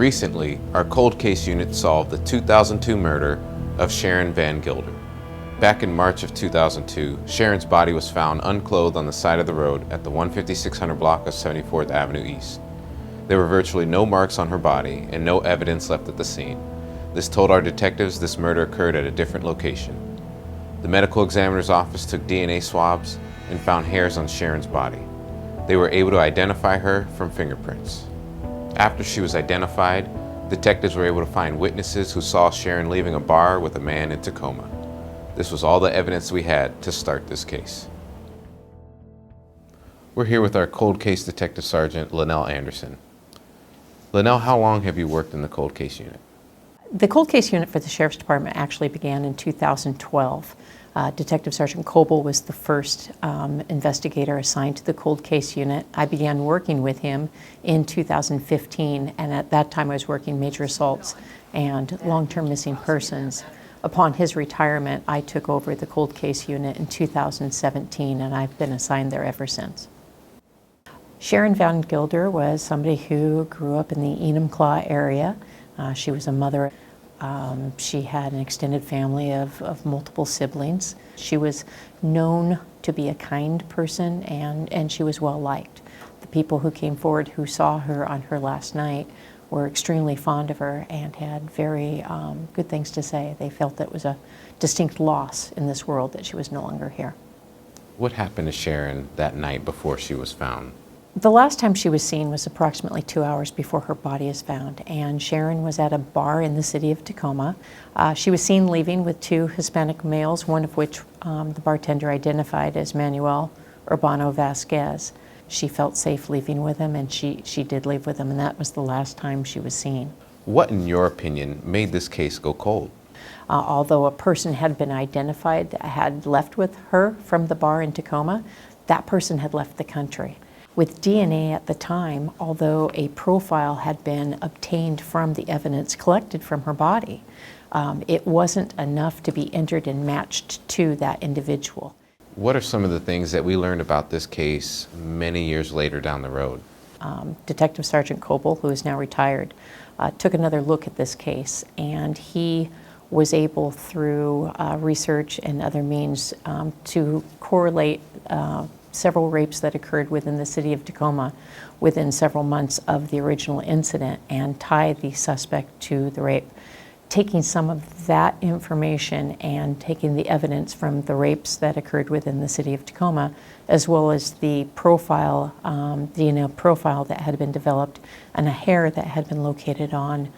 Recently, our cold case unit solved the 2002 murder of Sharon Van Gilder. Back in March of 2002, Sharon's body was found unclothed on the side of the road at the 15600 block of 74th Avenue East. There were virtually no marks on her body and no evidence left at the scene. This told our detectives this murder occurred at a different location. The medical examiner's office took DNA swabs and found hairs on Sharon's body. They were able to identify her from fingerprints. After she was identified, detectives were able to find witnesses who saw Sharon leaving a bar with a man in Tacoma. This was all the evidence we had to start this case. We're here with our cold case detective sergeant, Lynelle Anderson. Lanell, how long have you worked in the cold case unit? The cold case unit for the Sheriff's Department actually began in 2012. Detective Sergeant Coble was the first investigator assigned to the cold case unit. I began working with him in 2015, and at that time I was working major assaults and long-term missing persons. Upon his retirement, I took over the cold case unit in 2017, and I've been assigned there ever since. Sharon Van Gilder was somebody who grew up in the Enumclaw area. She was a mother. She had an extended family of multiple siblings. She was known to be a kind person, and she was well liked. The people who came forward who saw her on her last night were extremely fond of her and had very good things to say. They felt that it was a distinct loss in this world that she was no longer here. What happened to Sharon that night before she was found? The last time she was seen was approximately 2 hours before her body is found, and Sharon was at a bar in the city of Tacoma. She was seen leaving with two Hispanic males, one of which the bartender identified as Manuel Urbano-Vazquez. She felt safe leaving with him, and she did leave with him, and that was the last time she was seen. What, in your opinion, made this case go cold? Although a person had been identified that had left with her from the bar in Tacoma, that person had left the country. With DNA at the time, although a profile had been obtained from the evidence collected from her body, it wasn't enough to be entered and matched to that individual. What are some of the things that we learned about this case many years later down the road? Detective Sergeant Coble, who is now retired, took another look at this case, and he was able, through research and other means, to correlate several rapes that occurred within the city of Tacoma within several months of the original incident and tie the suspect to the rape. Taking some of that information and taking the evidence from the rapes that occurred within the city of Tacoma, as well as the profile, DNA profile that had been developed and a hair that had been located on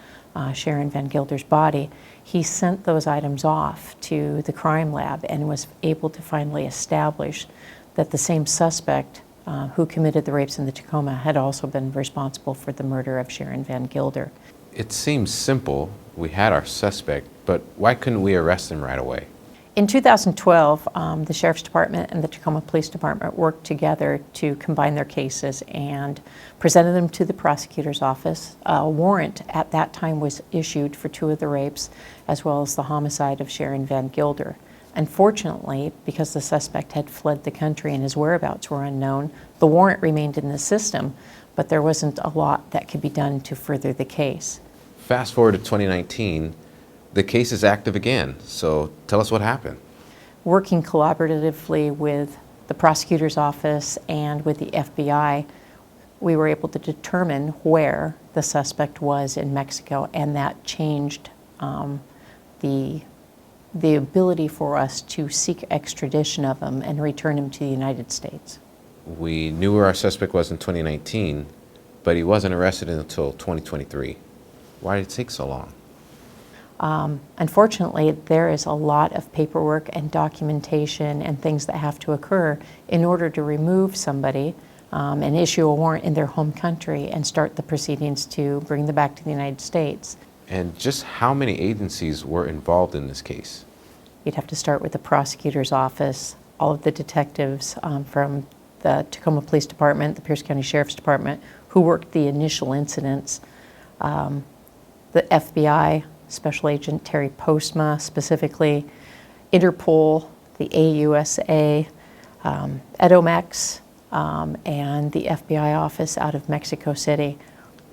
Sharon Van Gilder's body, he sent those items off to the crime lab and was able to finally establish that the same suspect who committed the rapes in the Tacoma had also been responsible for the murder of Sharon Van Gilder. It seems simple. We had our suspect, but why couldn't we arrest him right away? In 2012, the Sheriff's Department and the Tacoma Police Department worked together to combine their cases and presented them to the prosecutor's office. A warrant at that time was issued for two of the rapes, as well as the homicide of Sharon Van Gilder. Unfortunately, because the suspect had fled the country and his whereabouts were unknown, the warrant remained in the system, but there wasn't a lot that could be done to further the case. Fast forward to 2019, the case is active again, so tell us what happened. Working collaboratively with the prosecutor's office and with the FBI, we were able to determine where the suspect was in Mexico, and that changed the ability for us to seek extradition of him and return him to the United States. We knew where our suspect was in 2019, but he wasn't arrested until 2023. Why did it take so long? Unfortunately, there is a lot of paperwork and documentation and things that have to occur in order to remove somebody and issue a warrant in their home country and start the proceedings to bring them back to the United States. And just how many agencies were involved in this case? You'd have to start with the prosecutor's office, all of the detectives from the Tacoma Police Department, the Pierce County Sheriff's Department, who worked the initial incidents, the FBI, Special Agent Terry Postma specifically, Interpol, the AUSA, EDOMEX, and the FBI office out of Mexico City.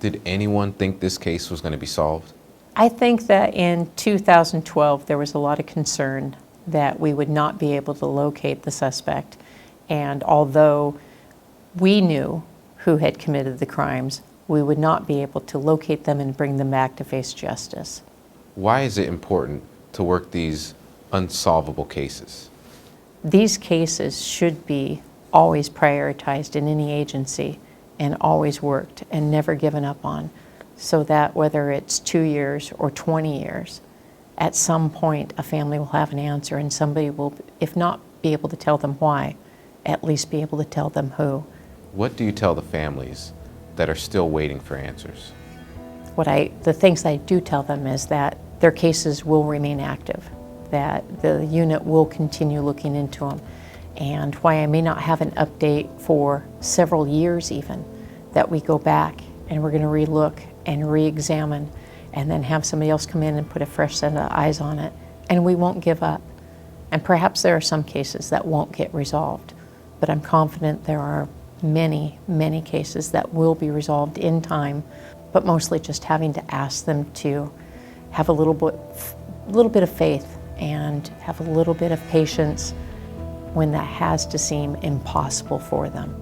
Did anyone think this case was going to be solved? I think that in 2012 there was a lot of concern that we would not be able to locate the suspect. And although we knew who had committed the crimes, we would not be able to locate them and bring them back to face justice. Why is it important to work these unsolvable cases? These cases should be always prioritized in any agency and always worked and never given up on, so that whether it's 2 years or 20 years, at some point a family will have an answer and somebody will, if not be able to tell them why, at least be able to tell them who. What do you tell the families that are still waiting for answers? The things I do tell them is that their cases will remain active, that the unit will continue looking into them, and why I may not have an update for several years even, that we go back and we're going to relook and re-examine and then have somebody else come in and put a fresh set of eyes on it, and we won't give up. And perhaps there are some cases that won't get resolved, but I'm confident there are many, many cases that will be resolved in time, but mostly just having to ask them to have a little bit of faith and have a little bit of patience when that has to seem impossible for them.